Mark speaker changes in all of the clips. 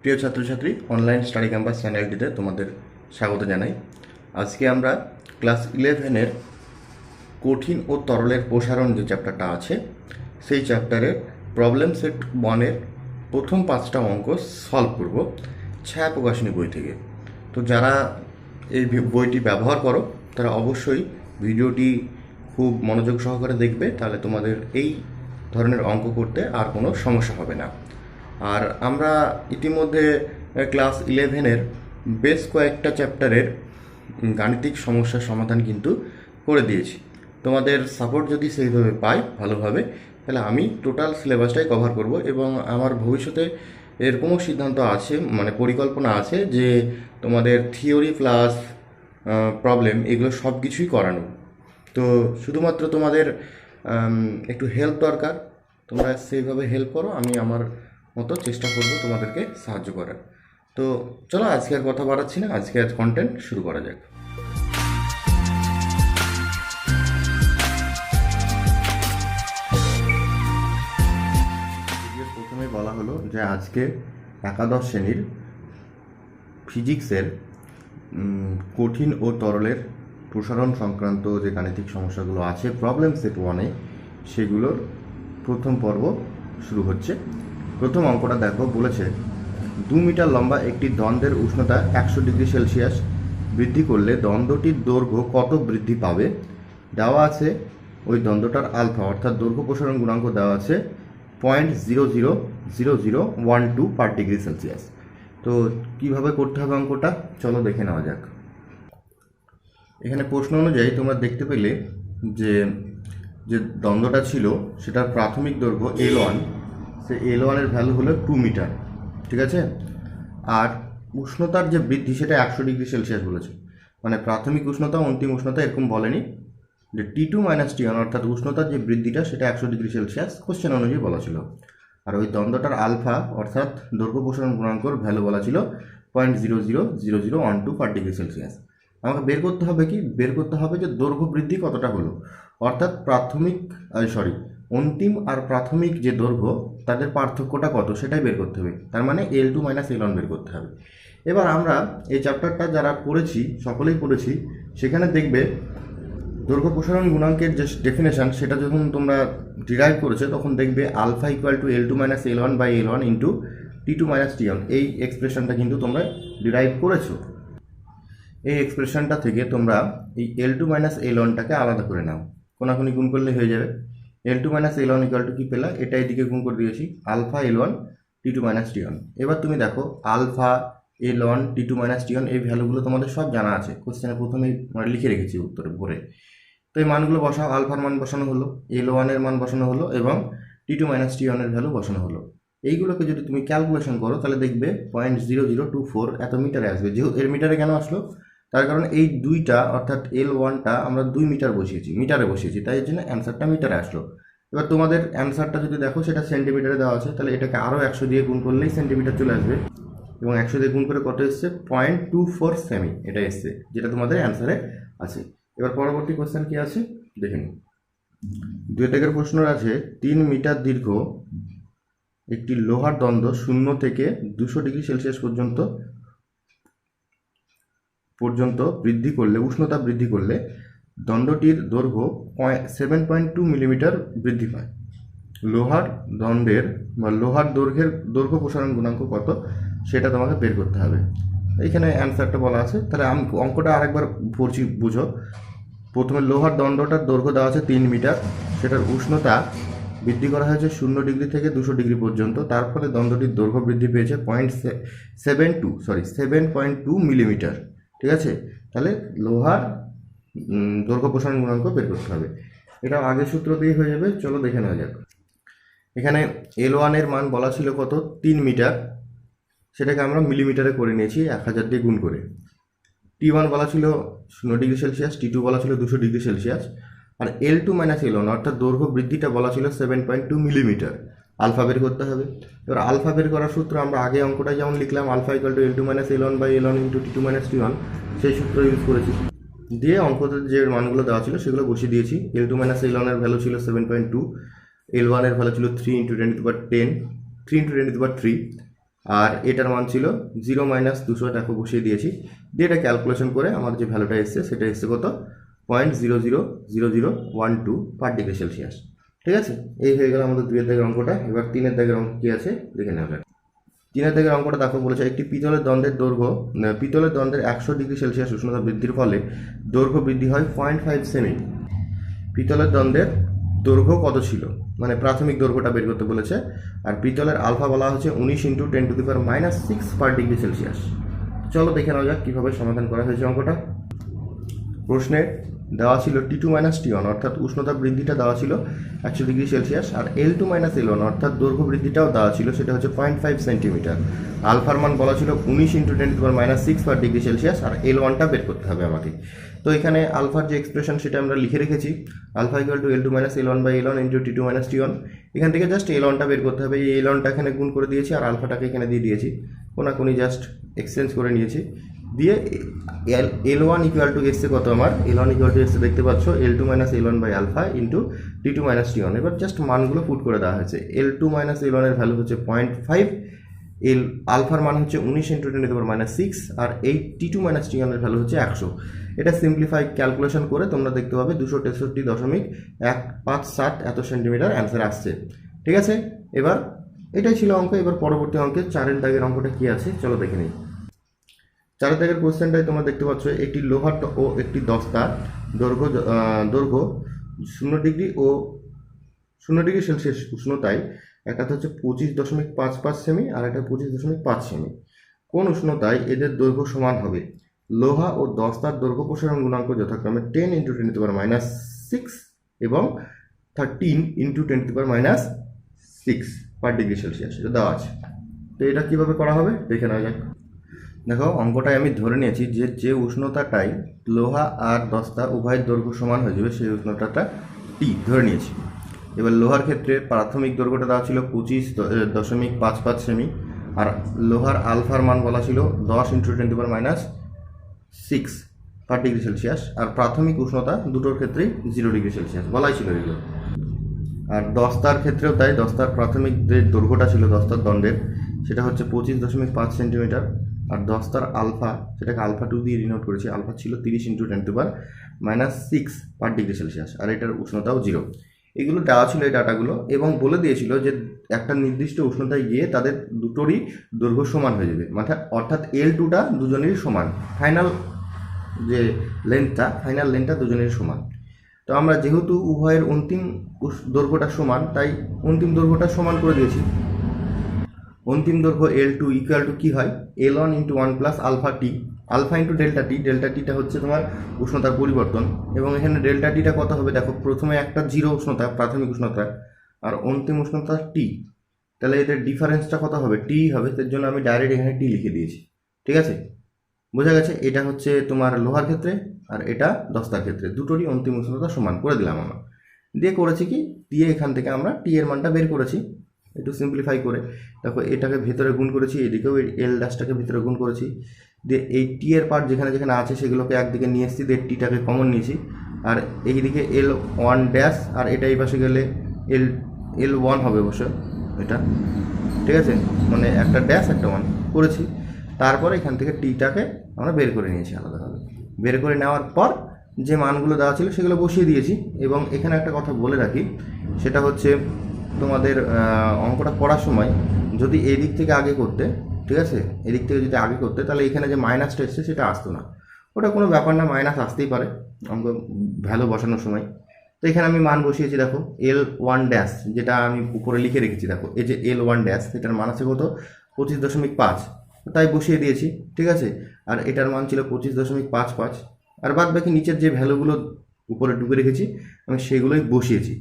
Speaker 1: প্রিয় ছাত্রছাত্রী, online study campus চ্যানেলটিতে তোমাদের স্বাগত জানাই। আজকে আমরা ক্লাস 11-এর কঠিন ও তরলের প্রসারণ যে চ্যাপ্টারটা আছে সেই চ্যাপ্টারের প্রবলেম সেট 1-এর প্রথম 5টা অঙ্ক সলভ করব ছায়া প্রকাশনী বই থেকে। তো যারা এই বইটি ব্যবহার করো তারা অবশ্যই ভিডিওটি খুব মনোযোগ সহকারে দেখবে, তাহলে তোমাদের এই ধরনের অঙ্ক করতে আর কোনো সমস্যা হবে না। আর আমরা ইতিমধ্যে ক্লাস 11-এর বেশ কয়েকটা চ্যাপ্টারের গাণিতিক সমস্যার সমাধান কিন্তু করে দিয়েছি। তোমাদের সাপোর্ট যদি সেইভাবে পাই ভালোভাবে, তাহলে আমি টোটাল সিলেবাসটাই কভার করব এবং আমার ভবিষ্যতে এরকমও সিদ্ধান্ত আছে, মানে পরিকল্পনা আছে যে তোমাদের থিওরি প্লাস প্রবলেম এগুলো সব কিছুই করানো। তো শুধুমাত্র তোমাদের একটু হেল্প দরকার, তোমরা সেইভাবে হেল্প করো, আমি আমার মতো চেষ্টা করব তোমাদেরকে সাহায্য করার। তো চলো, আজকে আর কথা বাড়াচ্ছি না, আজকে আজ কন্টেন্ট শুরু করা যাক। প্রথমে বলা হলো যে আজকে একাদশ শ্রেণীর ফিজিক্সের কঠিন ও তরলের প্রসারণ সংক্রান্ত যে গাণিতিক সমস্যাগুলো আছে প্রবলেম সেট 1-এ, সেগুলোর প্রথম পর্ব শুরু হচ্ছে। প্রথম অঙ্কটা দেখো, বলেছে 2 মিটার লম্বা একটি দ্বন্দ্বের উষ্ণতা 100 ডিগ্রি সেলসিয়াস বৃদ্ধি করলে দ্বন্দ্বটির দৈর্ঘ্য কত বৃদ্ধি পাবে। দেওয়া আছে ওই দ্বন্দ্বটার আলফা অর্থাৎ দৈর্ঘ্য প্রসারণ গুণাঙ্ক দেওয়া আছে 0.000012 পার ডিগ্রি সেলসিয়াস। তো কিভাবে করতে হবে অঙ্কটা চলো দেখে নেওয়া যাক। এখানে প্রশ্ন অনুযায়ী তোমরা দেখতে পেলে যে যে দ্বন্দ্বটা ছিল সেটার প্রাথমিক দৈর্ঘ্য L1, সে L1-এর ভ্যালু হলো 2 মিটার, ঠিক আছে। আর উষ্ণতার যে বৃদ্ধি সেটা 100 ডিগ্রি সেলসিয়াস বলেছে, মানে প্রাথমিক উষ্ণতা অন্তিম উষ্ণতা এরকম বলেনি, যে T2 - T1 অর্থাৎ উষ্ণতার যে বৃদ্ধিটা সেটা 100 ডিগ্রি সেলসিয়াস কোশ্চেন অনুযায়ী বলা ছিল। আর ওই দ্বন্দ্বটার আলফা অর্থাৎ দৈর্ঘ্য প্রসারণ গুণাঙ্কর ভ্যালু বলা ছিল 0.000012 পার ডিগ্রি সেলসিয়াস। আমাকে বের করতে হবে যে দৈর্ঘ্য বৃদ্ধি কতটা হলো, অর্থাৎ অন্তিম আর প্রাথমিক যে দৈর্ঘ্য তাদের পার্থক্যটা কত সেটাই বের করতে হবে। তার মানে L2 - L1 বের করতে হবে। এবার আমরা এই চ্যাপ্টারটা যারা পড়েছি সকলেই পড়েছি, সেখানে দেখবে দৈর্ঘ্য প্রসারণ গুণাঙ্কের যে ডেফিনেশন সেটা যখন তোমরা ডিরাইভ করেছো তখন দেখবে alpha equal to L2 - L1 by L1 into T2 - T1, এই এক্সপ্রেশনটা কিন্তু তোমরা ডিরাইভ করেছো। এই এক্সপ্রেশনটা থেকে তোমরা এই L2 - L1টাকে আলাদা করে নাও, কোনাকুনি গুণ করলে হয়ে যাবে। L2 - L1 ইকুয়াল টু কি পেলা, এটা এদিকে গুণ করে দিয়েছি আলফা L1 T2 - T1। এবার তুমি দেখো আলফা L1 T2 - T1 এই ভ্যালুগুলো তোমাদের সব জানা আছে, কোশ্চেনে প্রথমেই লিখে রেখেছি উত্তরে ভরে। তো এই মানগুলো বসাও, আলফার মান বসানো হলো, L1-এর মান বসানো হলো এবং T2 - T1-এর ভ্যালু বসানো হলো। এইগুলোকে যদি তুমি ক্যালকুলেশন করো তাহলে দেখবে 0.0024 এত মিটারে আসবে। যেহেতু এর মিটারে কেন আসলো, তার কারণ এই দুইটা অর্থাৎ L1টা আমরা 2 মিটার মিটারে বসিয়েছি, তাই জন্য অ্যান্সারটা মিটারে আসলো। এবার তোমাদের অ্যান্সারটা যদি দেখো সেটা সেন্টিমিটারে দেওয়া আছে, তাহলে এটাকে আরও 100 দিয়ে গুণ করলেই সেন্টিমিটার চলে আসবে এবং 100 দিয়ে গুণ করে কত এসছে 0.24 সেমি, এটা এসছে যেটা তোমাদের অ্যান্সারে আছে। এবার পরবর্তী কোশ্চেন কি আছে দেখে নিই। 2 দাগের প্রশ্ন আছে 3 মিটার দীর্ঘ একটি লোহার দ্বন্দ্ব 0 থেকে 200 ডিগ্রি সেলসিয়াস পর্যন্ত বৃদ্ধি করলে উষ্ণতা বৃদ্ধি করলে দ্বন্দ্বটির দৈর্ঘ্য 7.2 মিলিমিটার বৃদ্ধি পায়। লোহার দৈর্ঘ্য প্রসারণ গুণাঙ্ক কত সেটা তোমাকে বের করতে হবে। এইখানে অ্যান্সারটা বলা আছে, তাহলে আমি অঙ্কটা আরেকবার পড়ছি, বুঝো। প্রথমে লোহার দণ্ডটার দৈর্ঘ্য দেওয়া আছে 3 মিটার, সেটার উষ্ণতা বৃদ্ধি করা হয়েছে 0 ডিগ্রি থেকে 200 ডিগ্রি পর্যন্ত, তার ফলে দণ্ডটির দৈর্ঘ্য বৃদ্ধি পেয়েছে 7.2 মিলিমিটার, ঠিক আছে। তাহলে লোহার দৈর্ঘ্য প্রসারণ গুণাঙ্ক বের করতে হবে, এটা আগের সূত্র দিয়ে হয়ে যাবে। চলো দেখে নেওয়া যাক। এখানে L1-এর মান বলা ছিল কত 3 মিটার, সেটাকে আমরা মিলিমিটারে করে নিয়েছি 1000 দিয়ে গুণ করে। T1 বলা ছিল 0 ডিগ্রি সেলসিয়াস, T2 বলা ছিল 200 ডিগ্রি সেলসিয়াস, আর L2 - L1 অর্থাৎ দৈর্ঘ্য বৃদ্ধিটা বলা ছিল 7.2 মিলিমিটার। আলফা বের করতে হবে। এবার আলফা বের করার সূত্র আমরা আগে অঙ্কটা যেমন লিখলাম alpha equal to L2 - L1 by L1 into T2 - T1, সেই সূত্র ইউজ করেছি, দিয়ে অঙ্কতে যে মানগুলো দেওয়া ছিল সেগুলো বসিয়ে দিয়েছি। L2 - L1-এর ভ্যালু ছিল 7.2, L1-এর ভ্যালু ছিল 3 × 10⁻10, 3 × 10⁻3, আর এটার মান ছিল 0 - 200 বসিয়ে দিয়েছি, দিয়ে এটা ক্যালকুলেশন করে আমার যে ভ্যালুটা এসছে সেটা এসছে কত 0.000012 পার ডিগ্রি সেলসিয়াস। ঠিক আছে, এই হয়ে গেল আমাদের 2 এর দাগের অঙ্কটা। এবার 3 এর দাগের অঙ্ক কী আছে দেখে নেওয়া যাক। 3 এর দাগের অঙ্কটা দেখো বলেছে একটি পিতলের দ্বন্দ্বের দৈর্ঘ্য, পিতলের দ্বন্দ্বের 100 ডিগ্রি সেলসিয়াস উষ্ণতা বৃদ্ধির ফলে দৈর্ঘ্য বৃদ্ধি হয় 0.5 সেমি। পিতলের দ্বন্দ্বের দৈর্ঘ্য কত ছিল, মানে প্রাথমিক দৈর্ঘ্যটা বের করতে বলেছে। আর পিতলের আলফা বলা হচ্ছে 19 × 10⁻⁻6 পার ডিগ্রি সেলসিয়াস। চলো দেখে নেওয়া যাক কীভাবে সমাধান করা হয়েছে অঙ্কটা। প্রশ্নে দেওয়া ছিল T2 - T1 অর্থাৎ উষ্ণতা বৃদ্ধিটা দেওয়া ছিল 100 ডিগ্রি সেলসিয়াস, আর L2 - L1 অর্থাৎ দৈর্ঘ্য বৃদ্ধিটাও দেওয়া ছিল, সেটা হচ্ছে 0.5 সেন্টিমিটার। আলফার মান বলা ছিল 19 × 10⁻⁻6 পার ডিগ্রি সেলসিয়াস, আর L1টা বের করতে হবে আমাকে। তো এখানে আলফার যে এক্সপ্রেশন সেটা আমরা লিখে রেখেছি, alpha = L2 - L1/L1 × T2 - T1। এখান থেকে জাস্ট L1টা বের করতে হবে। এই L1টা এখানে গুণ করে দিয়েছি, আর আলফাটাকে এখানে দিয়ে দিয়েছি, কোনাকুনি জাস্ট এক্সচেঞ্জ করে নিয়েছি। দিয়ে L1 = এসছে কত আমার, L1 = এসছে দেখতে পাচ্ছ L2 - L1/α × T2 - T1। এবার জাস্ট মানগুলো পুট করে দেওয়া হয়েছে। L2 - L1 এর ভ্যালু হচ্ছে 0.5, আলফার মান হচ্ছে 19 × 10⁻⁶, আর এই T2 - T1 এর ভ্যালু হচ্ছে 100। এটা সিম্পলিফাই ক্যালকুলেশন করে তোমরা দেখতে পাবে 263.157 এত সেন্টিমিটার অ্যান্সার আসছে। ঠিক আছে, এবার এটাই ছিল অঙ্ক। এবার পরবর্তী অঙ্কে 4 এর দাগের অঙ্কটা কী আছে চলো দেখে নিই। 4 এর দাগের কোশ্চেনটাই তোমরা দেখতে পাচ্ছ, একটি লোহার ও একটি দস্তার দৈর্ঘ্য 0 ডিগ্রি ও 0 ডিগ্রি সেলসিয়াস উষ্ণতায়, একটা হচ্ছে 25.55 সেমি আর একটা 25.5 সেমি। কোন উষ্ণতায় এদের দৈর্ঘ্য সমান হবে? লোহা ও দস্তার দৈর্ঘ্য প্রসারণ গুণাঙ্ক যথাক্রমে 10 × 10⁻6 এবং 13 × 10⁻6 পার ডিগ্রি সেলসিয়াস, এটা দেওয়া আছে। তো এটা কীভাবে করা হবে দেখে নেওয়া যাক। দেখো অঙ্কটায় আমি ধরে নিয়েছি যে উষ্ণতাটাই লোহা আর দস্তা উভয়ের দৈর্ঘ্য সমান হয়ে যাবে সেই উষ্ণতাটা T ধরে নিয়েছি। এবার লোহার ক্ষেত্রে প্রাথমিক দৈর্ঘ্যটা দেওয়া ছিল 25.55 সেমি, আর লোহার আলফার মান বলা ছিল 10 × 10⁻6 পার ডিগ্রি সেলসিয়াস, আর প্রাথমিক উষ্ণতা দুটোর ক্ষেত্রেই 0 ডিগ্রি সেলসিয়াস বলাই ছিল এগুলো। আর দস্তার ক্ষেত্রেও তাই, দস্তার প্রাথমিক যে দৈর্ঘ্যটা ছিল দস্তার দণ্ডের সেটা হচ্ছে 25.5 সেন্টিমিটার, আর দস্তার আলফা সেটাকে আলফা 2 দিয়ে ডিনোট করেছি, আলফা ছিল 30 × 10⁻6 পার ডিগ্রি সেলসিয়াস, আর এটার উষ্ণতাও 0। এগুলো দেওয়া ছিল এই ডাটাগুলো, এবং বলে দিয়েছিল যে একটা নির্দিষ্ট উষ্ণতায় গিয়ে তাদের দুটোরই দৈর্ঘ্য সমান হয়ে যাবে, অর্থাৎ L2টা দুজনেরই সমান, ফাইনাল লেন্থটা দুজনেরই সমান। তো আমরা যেহেতু উভয়ের অন্তিম দৈর্ঘ্যটা সমান, তাই অন্তিম দৈর্ঘ্যটা সমান করে দিয়েছি। অন্তিম দৈর্ঘ্য L2 = কী হয়, L1 × 1 + alpha T, alpha × delta টিটা হচ্ছে তোমার উষ্ণতার পরিবর্তন, এবং এখানে ডেল্টা টিটা কত হবে দেখো, প্রথমে একটা 0 উষ্ণতা প্রাথমিক উষ্ণতা আর অন্তিম উষ্ণতা T, তাহলে এদের ডিফারেন্সটা কত হবে, T হবে। তার জন্য আমি ডাইরেক্ট এখানে T লিখে দিয়েছি। ঠিক আছে, বোঝা গেছে। এটা হচ্ছে তোমার লোহার ক্ষেত্রে, আর এটা দস্তার ক্ষেত্রে, দুটোরই অন্তিম উষ্ণতা সমান করে দিলাম আমরা। দিয়ে করেছি কি, দিয়ে এখান থেকে আমরা T এর মানটা বের করেছি একটু সিম্পলিফাই করে। দেখো এটাকে ভেতরে গুণ করেছি, এদিকেও L' ভেতরে গুণ করেছি, দিয়ে এই T এর পার্ট যেখানে যেখানে আছে সেগুলোকে একদিকে নিয়ে এসেছি, দিয়ে Tটাকে কমন নিয়েছি, আর এইদিকে L1' আর এটা এই পাশে গেলে L1 হবে অবশ্য এটা। ঠিক আছে, মানে একটা ড্যাশ একটা 1 করেছি। তারপরে এখান থেকে Tটাকে আমরা বের করে নিয়েছি আলাদাভাবে। বের করে নেওয়ার পর যে মানগুলো দেওয়া ছিল সেগুলো বসিয়ে দিয়েছি। এবং এখানে একটা কথা বলে রাখি, সেটা হচ্ছে তোমাদের অঙ্কটা করার সময় যদি এদিক থেকে আগে করতে, ঠিক আছে, এদিক থেকে যদি আগে করতে, তাহলে এখানে যে মাইনাসটা এসছে সেটা আসতো না। ওটা কোনো ব্যাপার না, মাইনাস আসতেই পারে অঙ্ক ভ্যালু বসানোর সময়। তো এখানে আমি মান বসিয়েছি, দেখো L1' যেটা আমি উপরে লিখে রেখেছি, দেখো এই যে L1' সেটার মান আছে কত 25.5, তাই বসিয়ে দিয়েছি। ঠিক আছে, আর এটার মান ছিল 25.55, আর বাদ বাকি নিচের যে ভ্যালুগুলো উপরে ডুবে রেখেছি আমি সেগুলোই বসিয়েছি।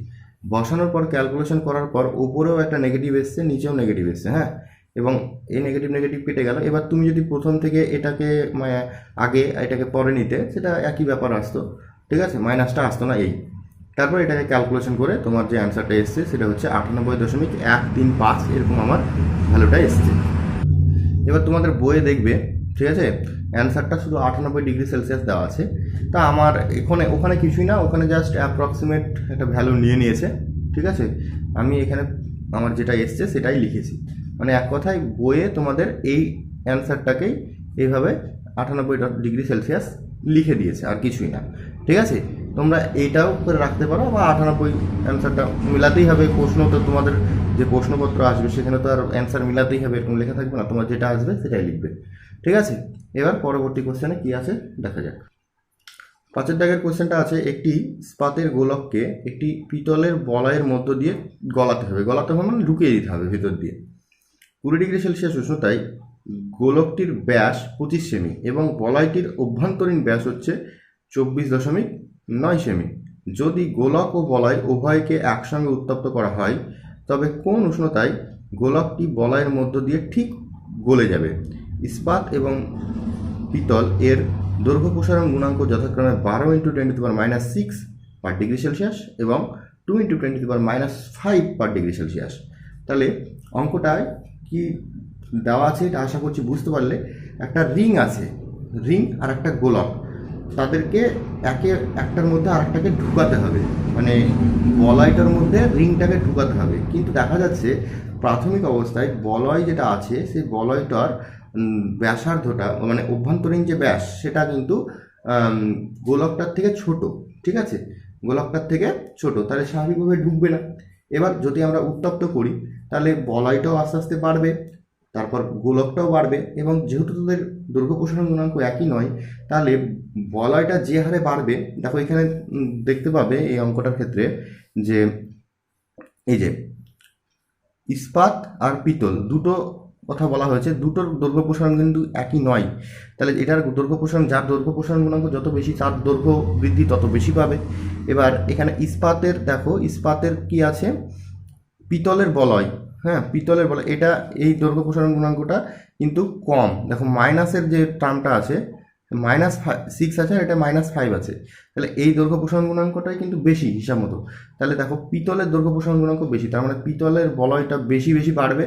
Speaker 1: বসানোর পর ক্যালকুলেশন করার পর উপরেও একটা নেগেটিভ এসছে, নিচেও নেগেটিভ এসছে, হ্যাঁ, এবং এই নেগেটিভ কেটে গেল। এবার তুমি যদি প্রথম থেকে এটাকে আগে এটাকে পরে নিতে, সেটা একই ব্যাপার আসতো। ঠিক আছে, মাইনাসটা আসতো না এই। তারপর এটাকে ক্যালকুলেশন করে তোমার যে অ্যান্সারটা এসছে সেটা হচ্ছে 98.135, এরকম আমার ভ্যালুটা এসছে। এবার তোমাদের বইয়ে দেখবে, ঠিক আছে, অ্যান্সারটা শুধু 98 ডিগ্রি সেলসিয়াস দেওয়া আছে। তা আমার ওখানে কিছুই না, ওখানে জাস্ট অ্যাপ্রক্সিমেট একটা ভ্যালু নিয়েছে। ঠিক আছে, আমি এখানে আমার যেটা এসছে সেটাই লিখেছি। মানে এক কথায় বইয়ে তোমাদের এই অ্যান্সারটাকেই এইভাবে 98°C লিখে দিয়েছে, আর কিছুই না। ঠিক আছে, তোমরা এইটাও করে রাখতে পারো, বা 98 অ্যান্সারটা মিলাতেই হবে। প্রশ্ন তো তোমাদের যে প্রশ্নপত্র আসবে সেখানে তো আর অ্যান্সার মিলাতেই হবে, এরকম লেখা থাকবে না, তোমার যেটা আসবে সেটাই লিখবে। ঠিক আছে, এবার পরবর্তী কোশ্চেনে কি আছে দেখা যাক। 5 দাগের কোশ্চেনটা আছে, একটি ইস্পাতের গোলককে একটি পিতলের বলয়ের মধ্য দিয়ে গলাতে হবে। গলাতে হবে মানে ঢুকিয়ে দিতে হবে ভিতর দিয়ে। 20°C উষ্ণতায় গোলকটির ব্যাস 25 সেমি এবং বলয়টির অভ্যন্তরীণ ব্যাস হচ্ছে 24.9 সেমি। যদি গোলক ও বলয় উভয়কে একসঙ্গে উত্তপ্ত করা হয় তবে কোন উষ্ণতায় গোলকটি বলয়ের মধ্য দিয়ে ঠিক গলে যাবে? ইস্পাত এবং পিতল এর দৈর্ঘ্য প্রসারণ গুণাঙ্ক যথাক্রমে 12 × 10⁻⁶ পার ডিগ্রি সেলসিয়াস এবং 2 × 10⁻⁵ পার ডিগ্রি সেলসিয়াস। তাহলে অঙ্কটায় কি দেওয়া আছে এটা আশা করছি বুঝতে পারলে। একটা রিং আছে, রিং আর একটা গোলক, তাদেরকে একটার মধ্যে আরেকটাকে ঢুকাতে হবে, মানে বলয়টার মধ্যে রিংটাকে ঢুকাতে হবে। কিন্তু দেখা যাচ্ছে প্রাথমিক অবস্থায় বলয় যেটা আছে সেই বলয়টার ব্যাসার্ধটা মানে অভ্যন্তরীণ যে ব্যাস সেটা কিন্তু গোলকটার থেকে ছোট। ঠিক আছে, গোলকটার থেকে ছোট, তাহলে স্বাভাবিকভাবে ঢুকবে না। এবার যদি আমরা উত্তপ্ত করি তাহলে বলয়টাও আস্তে আস্তে বাড়বে, তারপর গোলকটাও বাড়বে, এবং যেহেতু তাদের দৈর্ঘ্য প্রসারণ গুণাঙ্ক একই নয় তাহলে বলয়টা যে হারে বাড়বে, দেখো এখানে দেখতে পাবে এই অঙ্কটার ক্ষেত্রে যে এই যে ইস্পাত আর পিতল দুটো কথা বলা হয়েছে, দুটোর দৈর্ঘ্য প্রসারণ কিন্তু একই নয়। তাহলে এটার দৈর্ঘ্য প্রসারণ, যার দৈর্ঘ্য প্রসারণ গুণাঙ্ক যত বেশি তার দৈর্ঘ্য বৃদ্ধি তত বেশি পাবে। এবার এখানে ইস্পাতের দেখো, ইস্পাতের কি আছে, পিতলের বলয়, হ্যাঁ পিতলের বলয়, এটা এই দৈর্ঘ্য প্রসারণ গুণাঙ্কটা কিন্তু কম। দেখো মাইনাসের যে টার্মটা আছে -6 আছে আর এটা -5 আছে, তাহলে এই দৈর্ঘ্য প্রসারণ গুণাঙ্কটাই কিন্তু বেশি হিসাব মতো। তাহলে দেখো পিতলের দৈর্ঘ্য প্রসারণ গুণাঙ্ক বেশি, তার মানে পিতলের বলয়টা বেশি বেশি বাড়বে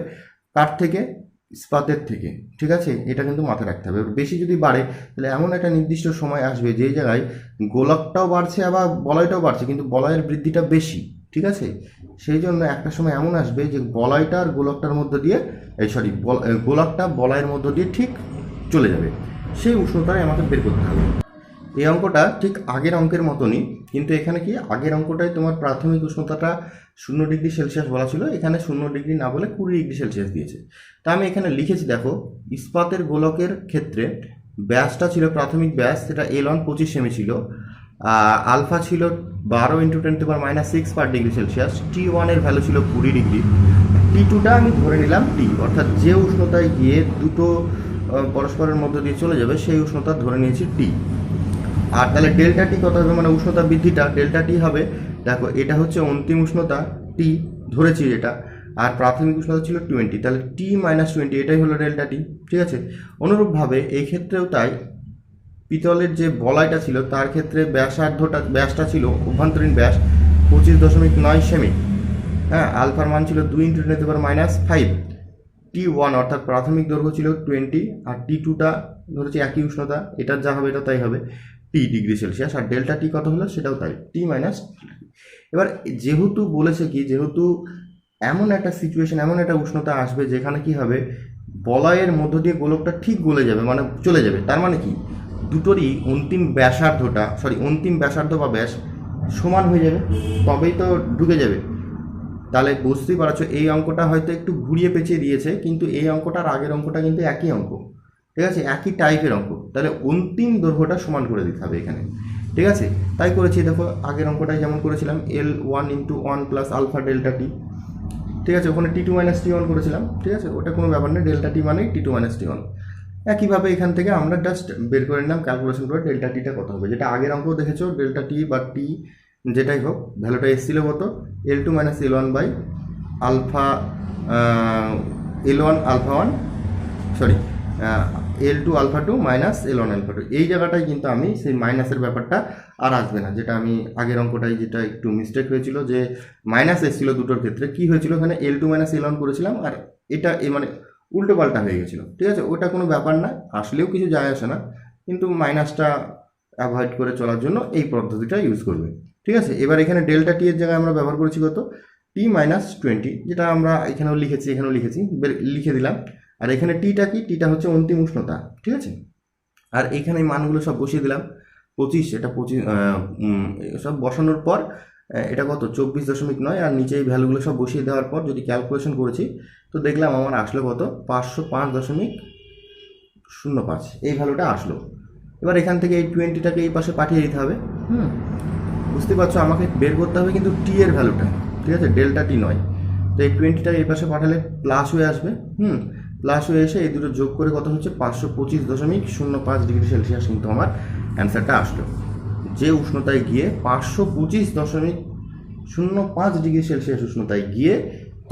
Speaker 1: কার থেকে? ইস্পাতের থেকে। ঠিক আছে, এটা কিন্তু মাথায় রাখতে হবে। বেশি যদি বাড়ে তাহলে এমন একটা নির্দিষ্ট সময় আসবে যেই জায়গায় গোলকটাও বাড়ছে আবার বলয়টাও বাড়ছে কিন্তু বলয়ের বৃদ্ধিটা বেশি। ঠিক আছে, সেই জন্য একটা সময় এমন আসবে যে বলয়টা আর গোলকটার মধ্য দিয়ে গোলকটা বলয়ের মধ্য দিয়ে ঠিক চলে যাবে, সেই উষ্ণতায় আমাকে বের করতে হবে। এই অঙ্কটা ঠিক আগের অঙ্কের মতনই, কিন্তু এখানে কি আগের অঙ্কটায় তোমার প্রাথমিক উষ্ণতাটা 0°C বলা ছিল, এখানে 0° না বলে 20°C দিয়েছে। তা আমি এখানে লিখেছি দেখো, ইস্পাতের গোলকের ক্ষেত্রে ব্যাসটা ছিল, প্রাথমিক ব্যাস সেটা L1 25 সেমি ছিল, আলফা ছিল 12 × 10⁻⁶ পার ডিগ্রি সেলসিয়াস, T1 এর ভ্যালু ছিল 20°, T2টা আমি ধরে নিলাম T, অর্থাৎ যে উষ্ণতায় গিয়ে দুটো পরস্পরের মধ্য দিয়ে চলে যাবে সেই উষ্ণতা ধরে নিয়েছি T। আর তাহলে ডেল্টা টি কত হবে, মানে উষ্ণতা বৃদ্ধিটা ডেল্টা টি হবে। দেখো এটা হচ্ছে অন্তিম উষ্ণতা টি ধরেছি এটা, আর প্রাথমিক উষ্ণতা ছিল 20, তাহলে T-20 এটাই হলো ডেল্টা টি। ঠিক আছে, অনুরূপভাবে এই ক্ষেত্রেও তাই, পিতলের যে বলয়টা ছিল তার ক্ষেত্রে ব্যাসটা ছিল অভ্যন্তরীণ ব্যাস 25.9 সেমি, হ্যাঁ আলফার মান ছিল 2 × 10⁻⁵, T1 অর্থাৎ প্রাথমিক দৈর্ঘ্য ছিল 20 আর T2টা ধরেছি একই উষ্ণতা, এটার যা হবে এটা তাই হবে T°C, আর ডেল্টা টি কত হলো সেটাও তাই T-। এবার যেহেতু বলেছে কি, যেহেতু এমন একটা সিচুয়েশন, এমন একটা উষ্ণতা আসবে যেখানে কি হবে, বলয়ের মধ্য দিয়ে গোলকটা ঠিক গলে যাবে, মানে চলে যাবে, তার মানে কি দুটোরই অন্তিম ব্যাসার্ধ বা ব্যাস সমান হয়ে যাবে, তবেই তো ঢুকে যাবে। তাহলে বুঝতেই পারছো এই অঙ্কটা হয়তো একটু ঘুরিয়ে পেঁচিয়ে দিয়েছে, কিন্তু এই অঙ্কটার আগের অঙ্কটা কিন্তু একই অঙ্ক। ঠিক আছে, একই টাইপের অঙ্ক, তাহলে অন্তিম দৈর্ঘ্যটা সমান করে দিতে হবে এখানে। ঠিক আছে, তাই করেছি। দেখো আগের অঙ্কটাই যেমন করেছিলাম L1 × 1 + আলফা ডেল্টা টি। ঠিক আছে, ওখানে T2 - T1 করেছিলাম। ঠিক আছে, ওটা কোনো ব্যাপার নেই, ডেল্টা টি মানেই T2 - T1। একইভাবে এখান থেকে আমরা জাস্ট বের করে নিলাম ক্যালকুলেশন করে ডেল্টা টিটা কত হবে, যেটা আগের অঙ্ক দেখেছো ডেল্টা টি বা টি যেটাই হোক ভ্যালুটা এসেছিল কত, L2 - L1 by alpha L1 alpha 1 sorry L2 alpha 2 minus L1 alpha 2। এই জায়গাটায় কিন্তু আমি সেই মাইনাসের ব্যাপারটা আর আসবে না, যেটা আমি আগের অঙ্কটাই যেটা একটু মিস্টেক হয়েছিল যে মাইনাস এসেছিল দুটোর ক্ষেত্রে, কি হয়েছিল এখানে L2 - L1 করেছিলাম আর এটা মানে উল্টো পাল্টা হয়ে গেছিলো। ঠিক আছে, ওটা কোনো ব্যাপার না, আসলেও কিছু যায় আসে না, কিন্তু মাইনাসটা অ্যাভয়েড করে চলার জন্য এই পদ্ধতিটা ইউজ করবে। ঠিক আছে, এবার এখানে ডেল্টা টি এর জায়গায় আমরা ব্যবহার করেছি কত, টি মাইনাস 20, যেটা আমরা এখানেও লিখেছি লিখে দিলাম। আর এখানে টিটা কি, টিটা হচ্ছে অন্তিম উষ্ণতা, ঠিক আছে। আর এখানে এই মানগুলো সব বসিয়ে দিলাম, 25, এটা 25 সব বসানোর পর এটা কত 24.9, আর নিচে এই ভ্যালুগুলো সব বসিয়ে দেওয়ার পর যদি ক্যালকুলেশন করেছি তো দেখলাম আমার আসলো কত 505.05, এই ভ্যালুটা আসলো। এবার এখান থেকে এই 20টাকে এই পাশে পাঠিয়ে দিতে হবে। বুঝতে পারছো, আমাকে বের করতে হবে কিন্তু টি এর ভ্যালুটা, ঠিক আছে, ডেল্টা টি নয়। তো এই 20টা এই পাশে পাঠালে প্লাস হয়ে আসবে, প্লাস হয়ে এসে এই দুটো যোগ করে কত হচ্ছে 525.05 ডিগ্রি সেলসিয়াস কিন্তু আমার অ্যান্সারটা আসলো। যে উষ্ণতায় গিয়ে 525.05 ডিগ্রি সেলসিয়াস উষ্ণতায় গিয়ে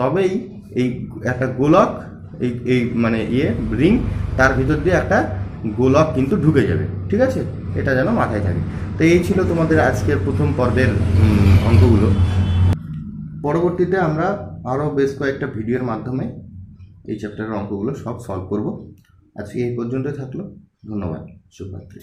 Speaker 1: তবেই এই একটা গোলক, এই মানে রিং, তার ভিতর দিয়ে একটা গোলক কিন্তু ঢুকে যাবে, ঠিক আছে, এটা যেন মাথায় থাকে। তো এই ছিল তোমাদের আজকের প্রথম পর্বের অঙ্কগুলো। পরবর্তীতে আমরা আরও বেশ কয়েকটা ভিডিওর মাধ্যমে এই চ্যাপ্টারের অঙ্কগুলো সব সলভ করব। আজকে এই পর্যন্তই থাকলো, ধন্যবাদ, শুভরাত্রি।